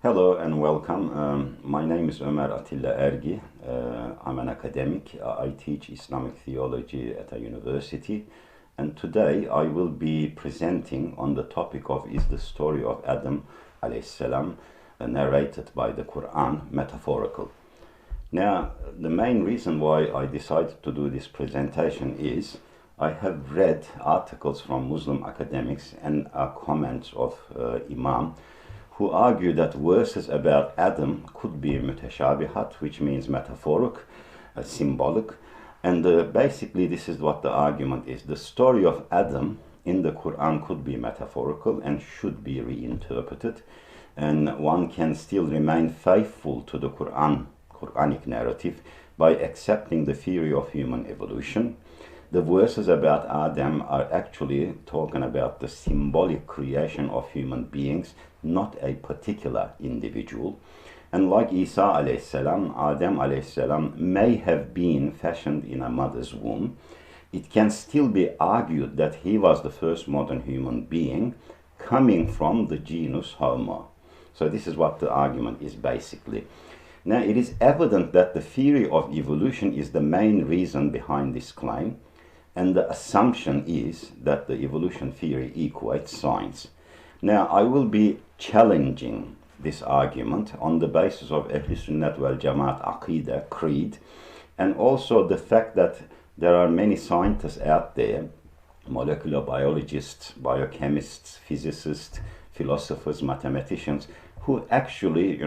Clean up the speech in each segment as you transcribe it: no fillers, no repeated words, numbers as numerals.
Hello and welcome. My name is Omar Ergi. I'm an academic. I teach Islamic theology at a university. And today I will be presenting on the topic of is the story of Adam alayhi salam narrated by the Qur'an metaphorical. Now, the main reason why I decided to do this presentation is I have read articles from Muslim academics and comments of Imam who argue that verses about Adam could be mutashabihat, which means metaphoric, symbolic. And basically this is what the argument is. The story of Adam in the Quran could be metaphorical and should be reinterpreted. And one can still remain faithful to the Quranic narrative by accepting the theory of human evolution. The verses about Adam are actually talking about the symbolic creation of human beings, not a particular individual. And like Isa alayhi salam, Adam alayhi salam may have been fashioned in a mother's womb. It can still be argued that he was the first modern human being coming from the genus Homo. So this is what the argument is basically. Now it is evident that the theory of evolution is the main reason behind this claim. And the assumption is that the evolution theory equates science. Now, I will be challenging this argument on the basis of Ahl Sunnat wal Jamaat Aqidah, creed, and also the fact that there are many scientists out there, molecular biologists, biochemists, physicists, philosophers, mathematicians, who actually,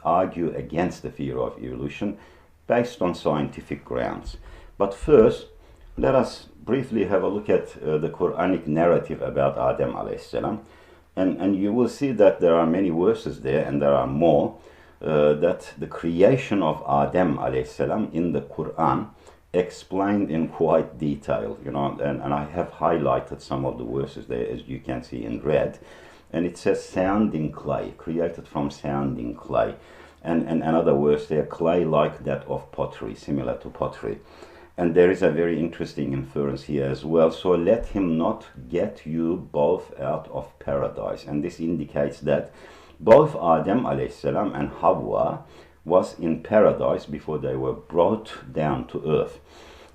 argue against the theory of evolution based on scientific grounds. But first, let us briefly have a look at the Quranic narrative about Adam alayhi salam. And you will see that there are many verses there, and there are more, that the creation of Adam alayhi salam in the Quran explained in quite detail, and I have highlighted some of the verses there, as you can see in red. And it says sounding clay, created from sounding clay. And another verse there, clay like that of pottery, similar to pottery. And there is a very interesting inference here as well. So let him not get you both out of paradise. And this indicates that both Adam alayhi salam and Hawa was in paradise before they were brought down to earth.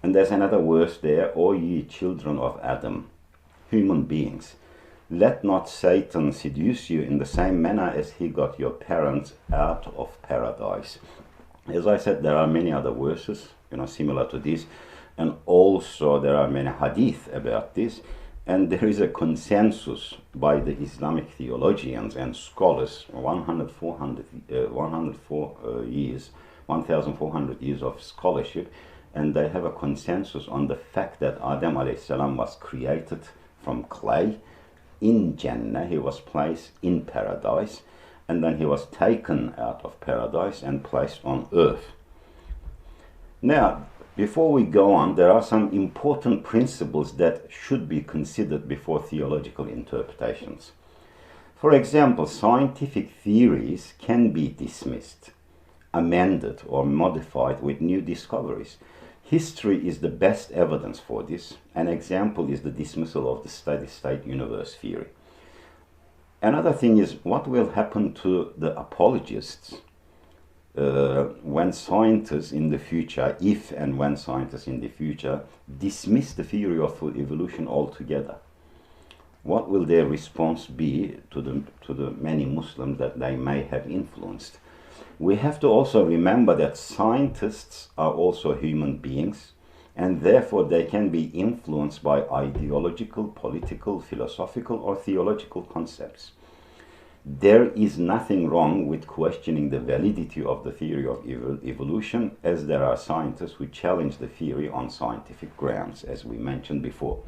And there's another verse there, O ye children of Adam, human beings, let not Satan seduce you in the same manner as he got your parents out of paradise. As I said, there are many other verses, similar to this, and also there are many hadith about this, and there is a consensus by the Islamic theologians and scholars, 1,400 years of scholarship, and they have a consensus on the fact that Adam alayhi salam was created from clay in Jannah. He was placed in paradise, and then he was taken out of paradise and placed on earth. Now, before we go on, there are some important principles that should be considered before theological interpretations. For example, scientific theories can be dismissed, amended, or modified with new discoveries. History is the best evidence for this. An example is the dismissal of the steady-state universe theory. Another thing is what will happen to the apologists when scientists in the future, if and when scientists in the future dismiss the theory of evolution altogether. What will their response be to the many Muslims that they may have influenced? We have to also remember that scientists are also human beings, and therefore they can be influenced by ideological, political, philosophical, or theological concepts. There is nothing wrong with questioning the validity of the theory of evolution, as there are scientists who challenge the theory on scientific grounds, as we mentioned before.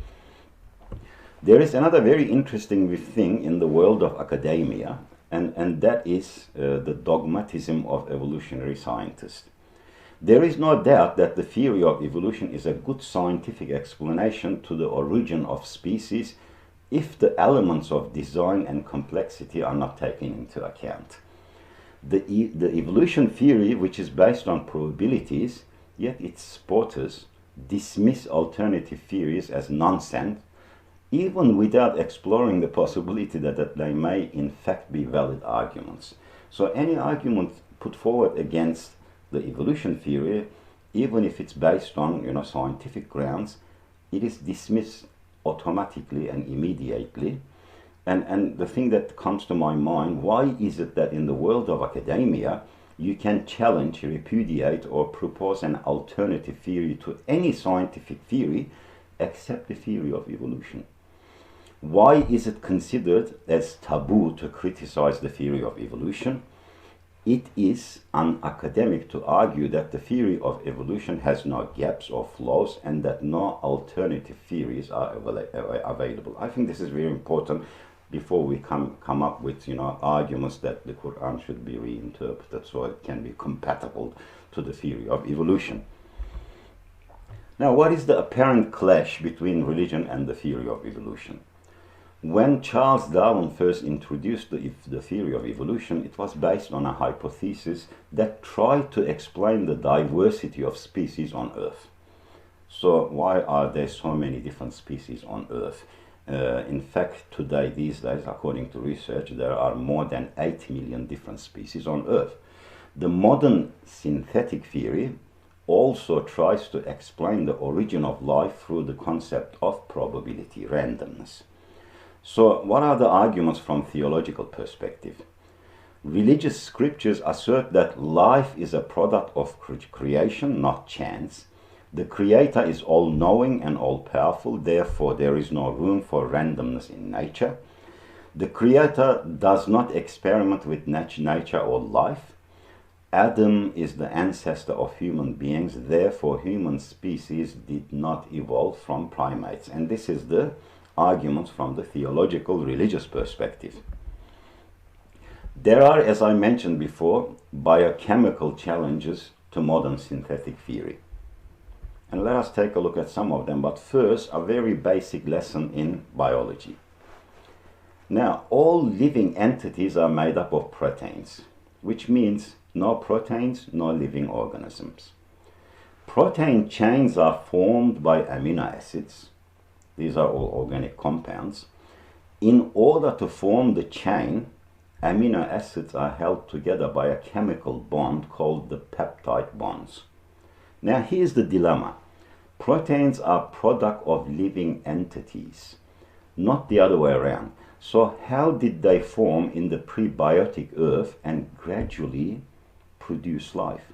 There is another very interesting thing in the world of academia, and that is the dogmatism of evolutionary scientists. There is no doubt that the theory of evolution is a good scientific explanation to the origin of species if the elements of design and complexity are not taken into account. The evolution theory, which is based on probabilities, yet its supporters dismiss alternative theories as nonsense, even without exploring the possibility that they may in fact be valid arguments. So any argument put forward against the evolution theory, even if it's based on scientific grounds, it is dismissed automatically and immediately. And the thing that comes to my mind, why is it that in the world of academia you can challenge, repudiate, or propose an alternative theory to any scientific theory except the theory of evolution? Why is it considered as taboo to criticize the theory of evolution? It is unacademic to argue that the theory of evolution has no gaps or flaws and that no alternative theories are available. I think this is very important before we come up with arguments that the Qur'an should be reinterpreted so it can be compatible to the theory of evolution. Now, what is the apparent clash between religion and the theory of evolution? When Charles Darwin first introduced the theory of evolution, it was based on a hypothesis that tried to explain the diversity of species on Earth. So why are there so many different species on Earth? In fact, these days, according to research, there are more than 8 million different species on Earth. The modern synthetic theory also tries to explain the origin of life through the concept of probability, randomness. So what are the arguments from theological perspective? Religious scriptures assert that life is a product of creation, not chance. The Creator is all-knowing and all-powerful, therefore there is no room for randomness in nature. The Creator does not experiment with nature or life. Adam is the ancestor of human beings, therefore human species did not evolve from primates. And this is the arguments from the theological religious perspective. There are, as I mentioned before, biochemical challenges to modern synthetic theory. And let us take a look at some of them, but first a very basic lesson in biology. Now, all living entities are made up of proteins, which means no proteins, no living organisms. Protein chains are formed by amino acids. These are all organic compounds. In order to form the chain, amino acids are held together by a chemical bond called the peptide bonds. Now here's the dilemma. Proteins are product of living entities, not the other way around. So how did they form in the prebiotic earth and gradually produce life?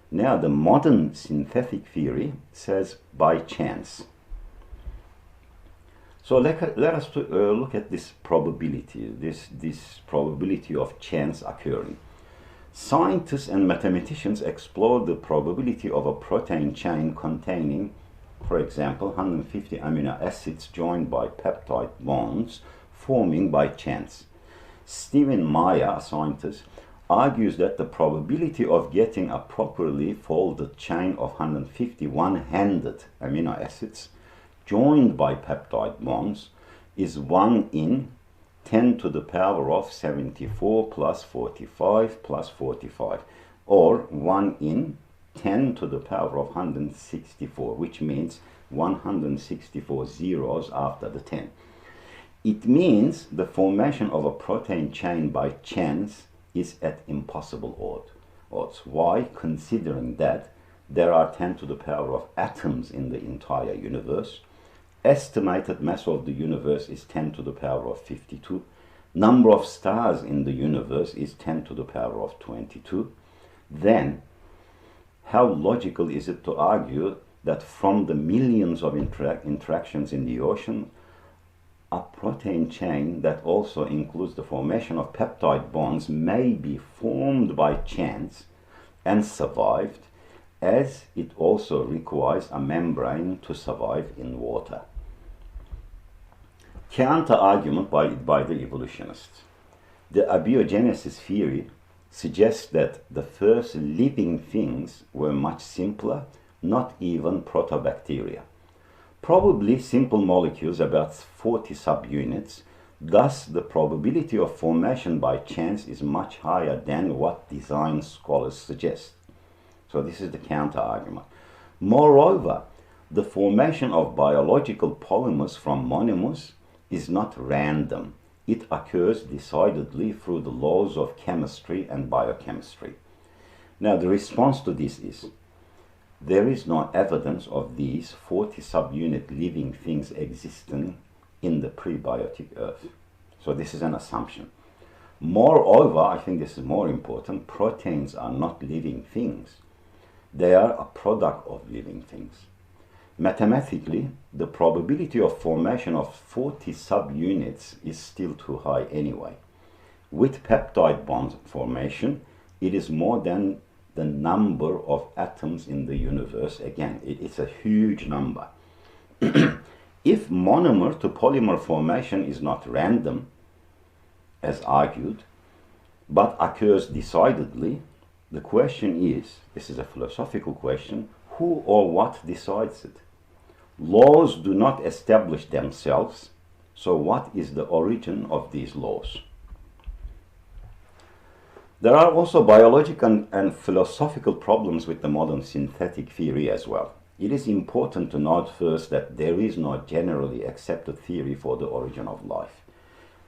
Now the modern synthetic theory says by chance. So let us look at this probability, this probability of chance occurring. Scientists and mathematicians explore the probability of a protein chain containing, for example, 150 amino acids joined by peptide bonds forming by chance. Stephen Meyer, a scientist, argues that the probability of getting a properly folded chain of 150 one-handed amino acids joined by peptide bonds is 1 in 10 to the power of 74 plus 45 plus 45, or 1 in 10 to the power of 164, which means 164 zeros after the 10. It means the formation of a protein chain by chance is at impossible odds. Why? Considering that there are 10 to the power of atoms in the entire universe. Estimated mass of the universe is 10 to the power of 52. Number of stars in the universe is 10 to the power of 22. Then, how logical is it to argue that from the millions of interactions in the ocean, a protein chain that also includes the formation of peptide bonds may be formed by chance and survived, as it also requires a membrane to survive in water? Counter-argument by the evolutionists. The abiogenesis theory suggests that the first living things were much simpler, not even protobacteria. Probably simple molecules, about 40 subunits. Thus, the probability of formation by chance is much higher than what design scholars suggest. So this is the counter-argument. Moreover, the formation of biological polymers from monomers is not random, It occurs decidedly through the laws of chemistry and biochemistry. Now, the response to this is, there is no evidence of these 40 subunit living things existing in the prebiotic Earth. So this is an assumption. Moreover, I think this is more important, proteins are not living things. They are a product of living things. Mathematically, the probability of formation of 40 subunits is still too high anyway. With peptide bond formation, it is more than the number of atoms in the universe. Again, it's a huge number. If monomer to polymer formation is not random, as argued, but occurs decidedly, the question is, this is a philosophical question, who or what decides it? Laws do not establish themselves, so what is the origin of these laws? There are also biological and philosophical problems with the modern synthetic theory as well. It is important to note first that there is no generally accepted theory for the origin of life,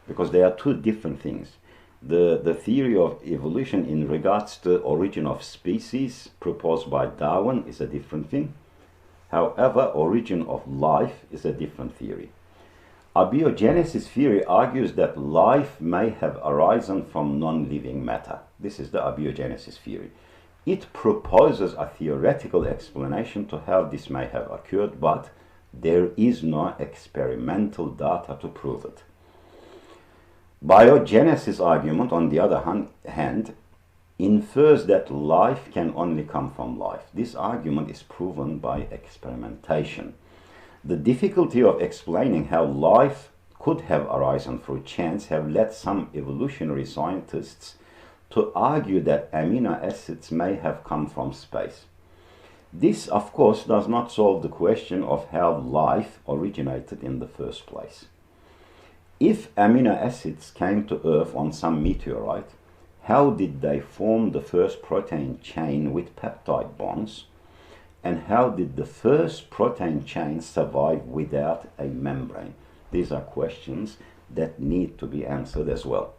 because they are two different things. The theory of evolution in regards to the origin of species proposed by Darwin is a different thing. However, origin of life is a different theory. Abiogenesis theory argues that life may have arisen from non-living matter. This is the abiogenesis theory. It proposes a theoretical explanation to how this may have occurred, but there is no experimental data to prove it. Biogenesis argument, on the other hand, infers that life can only come from life. This argument is proven by experimentation. The difficulty of explaining how life could have arisen through chance have led some evolutionary scientists to argue that amino acids may have come from space. This, of course, does not solve the question of how life originated in the first place. If amino acids came to Earth on some meteorite, how did they form the first protein chain with peptide bonds? And how did the first protein chain survive without a membrane? These are questions that need to be answered as well.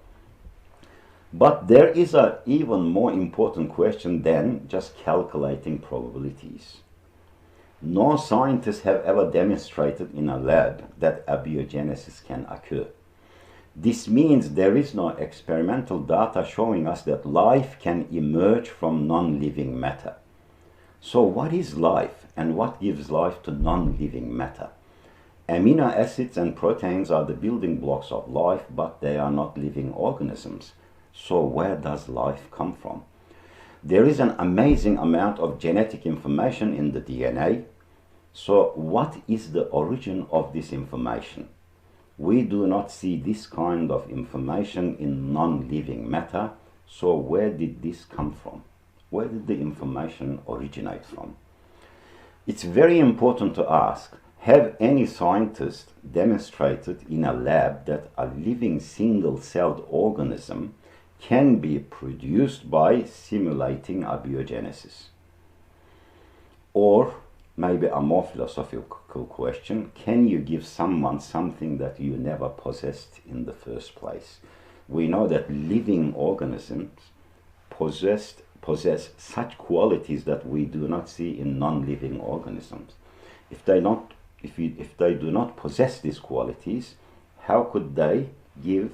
But there is an even more important question than just calculating probabilities. No scientists have ever demonstrated in a lab that abiogenesis can occur. This means there is no experimental data showing us that life can emerge from non-living matter. So what is life, and what gives life to non-living matter? Amino acids and proteins are the building blocks of life, but they are not living organisms. So where does life come from? There is an amazing amount of genetic information in the DNA. So what is the origin of this information? We do not see this kind of information in non-living matter. So where did this come from? Where did the information originate from? It's very important to ask, have any scientist demonstrated in a lab that a living single-celled organism can be produced by simulating abiogenesis? Or maybe a more philosophical question, can you give someone something that you never possessed in the first place? We know that living organisms possess such qualities that we do not see in non-living organisms. If they do not possess these qualities, how could they give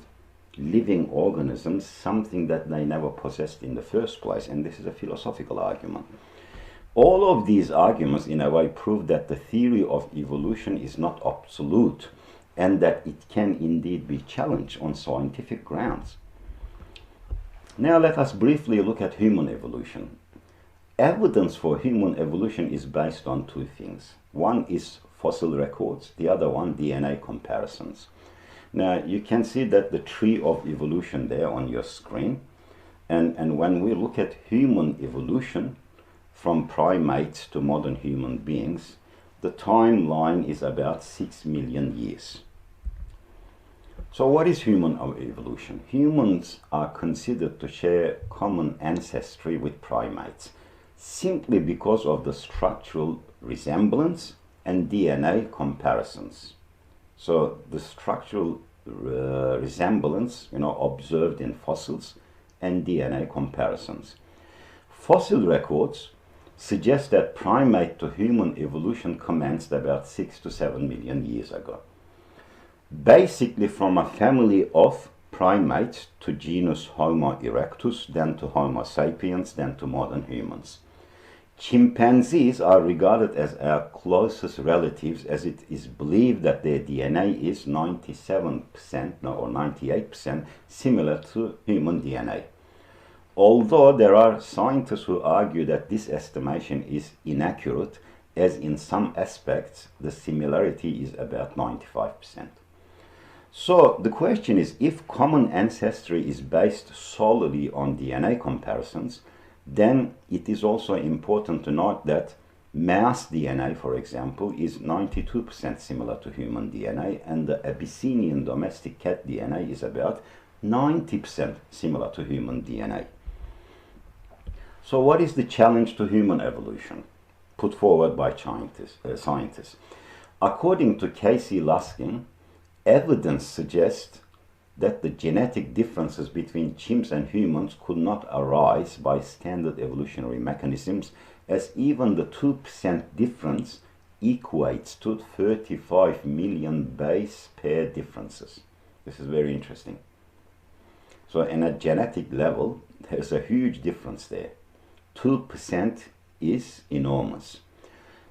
living organisms something that they never possessed in the first place? And this is a philosophical argument. All of these arguments, in a way, prove that the theory of evolution is not absolute and that it can indeed be challenged on scientific grounds. Now let us briefly look at human evolution. Evidence for human evolution is based on two things. One is fossil records, the other one DNA comparisons. Now you can see that the tree of evolution there on your screen. And when we look at human evolution, from primates to modern human beings, the timeline is about 6 million years. So what is human evolution? Humans are considered to share common ancestry with primates simply because of the structural resemblance and DNA comparisons. So the structural resemblance, observed in fossils and DNA comparisons. Fossil records suggest that primate to human evolution commenced about 6 to 7 million years ago. Basically from a family of primates to genus Homo erectus, then to Homo sapiens, then to modern humans. Chimpanzees are regarded as our closest relatives, as it is believed that their DNA is 97% or 98% similar to human DNA. Although there are scientists who argue that this estimation is inaccurate, as in some aspects the similarity is about 95%. So the question is, if common ancestry is based solely on DNA comparisons, then it is also important to note that mouse DNA, for example, is 92% similar to human DNA, and the Abyssinian domestic cat DNA is about 90% similar to human DNA. So what is the challenge to human evolution put forward by scientists? According to Casey Luskin, evidence suggests that the genetic differences between chimps and humans could not arise by standard evolutionary mechanisms, as even the 2% difference equates to 35 million base pair differences. This is very interesting. So in a genetic level, there's a huge difference there. 2% is enormous.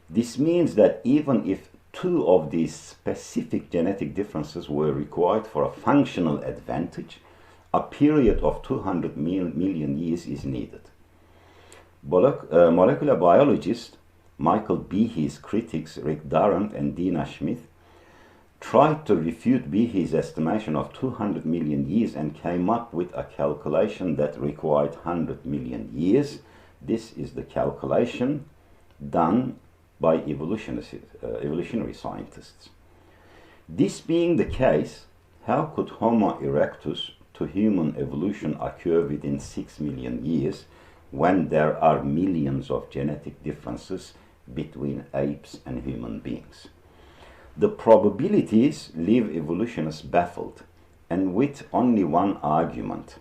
This means that even if two of these specific genetic differences were required for a functional advantage, a period of 200 million years is needed. Molecular biologist Michael Behe's critics Rick Durant and Dina Smith tried to refute Behe's estimation of 200 million years and came up with a calculation that required 100 million years. This is the calculation done by evolutionary scientists. This being the case, how could Homo erectus to human evolution occur within 6 million years when there are millions of genetic differences between apes and human beings? The probabilities leave evolutionists baffled, and with only one argument,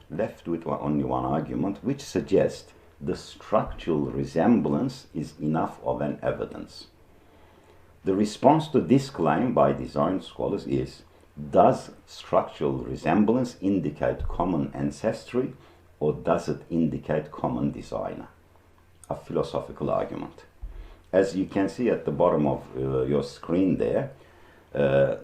which suggests the structural resemblance is enough of an evidence. The response to this claim by design scholars is, does structural resemblance indicate common ancestry, or does it indicate common designer? A philosophical argument. As you can see at the bottom of your screen there,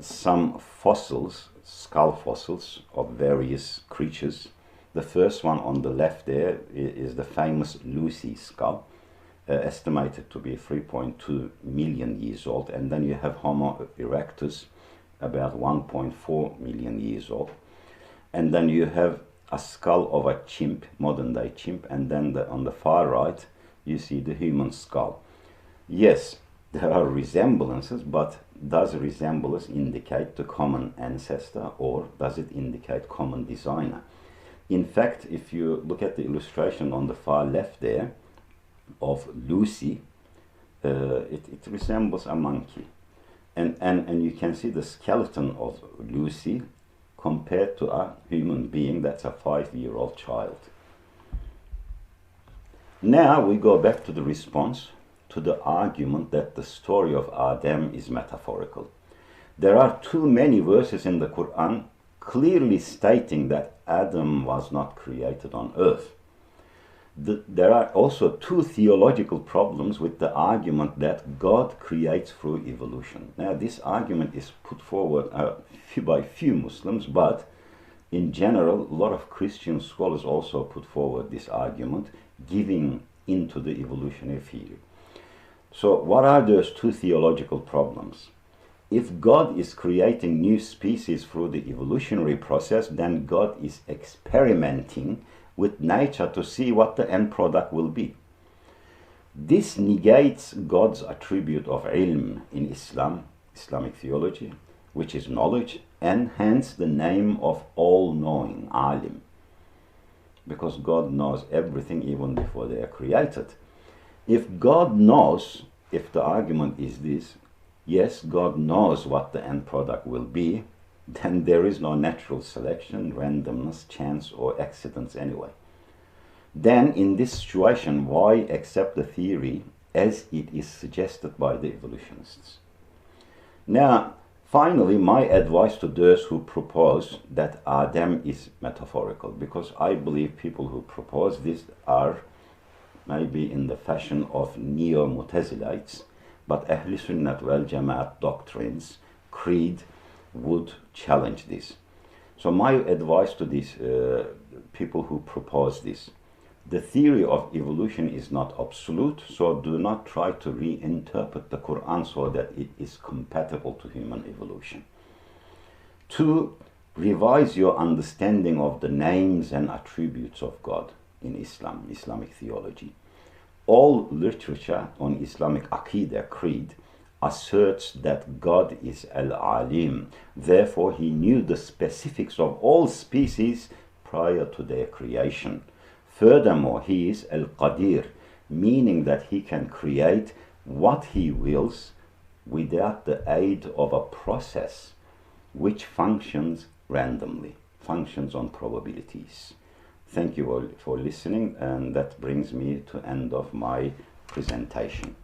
some fossils, skull fossils of various creatures. The first one on the left there is the famous Lucy skull, estimated to be 3.2 million years old. And then you have Homo erectus, about 1.4 million years old. And then you have a skull of a chimp, modern day chimp. And then on the far right, you see the human skull. Yes, there are resemblances, but does resemblance indicate the common ancestor, or does it indicate common designer? In fact, if you look at the illustration on the far left there of Lucy, it resembles a monkey. And you can see the skeleton of Lucy compared to a human being that's a 5-year-old child. Now we go back to the response to the argument that the story of Adam is metaphorical. There are too many verses in the Qur'an clearly stating that Adam was not created on earth. There are also two theological problems with the argument that God creates through evolution. Now, this argument is put forward by few Muslims, but in general, a lot of Christian scholars also put forward this argument, giving into the evolutionary theory. So, what are those two theological problems? If God is creating new species through the evolutionary process, then God is experimenting with nature to see what the end product will be. This negates God's attribute of ilm in Islam, Islamic theology, which is knowledge, and hence the name of all-knowing, alim, because God knows everything even before they are created. If God knows, if the argument is this, yes, God knows what the end product will be, then there is no natural selection, randomness, chance, or accidents anyway. Then, in this situation, why accept the theory as it is suggested by the evolutionists? Now, finally, my advice to those who propose that Adam is metaphorical, because I believe people who propose this are maybe in the fashion of neo-Mutazilites, but Ahl Sunnat wal Jamaat doctrines, creed, would challenge this. So my advice to these people who propose this: the theory of evolution is not absolute, so do not try to reinterpret the Qur'an so that it is compatible to human evolution. 2, revise your understanding of the names and attributes of God in Islam, Islamic theology. All literature on Islamic Aqidah, creed, asserts that God is Al-Alim. Therefore, he knew the specifics of all species prior to their creation. Furthermore, he is Al-Qadir, meaning that he can create what he wills without the aid of a process which functions randomly, functions on probabilities. Thank you all for listening, and that brings me to end of my presentation.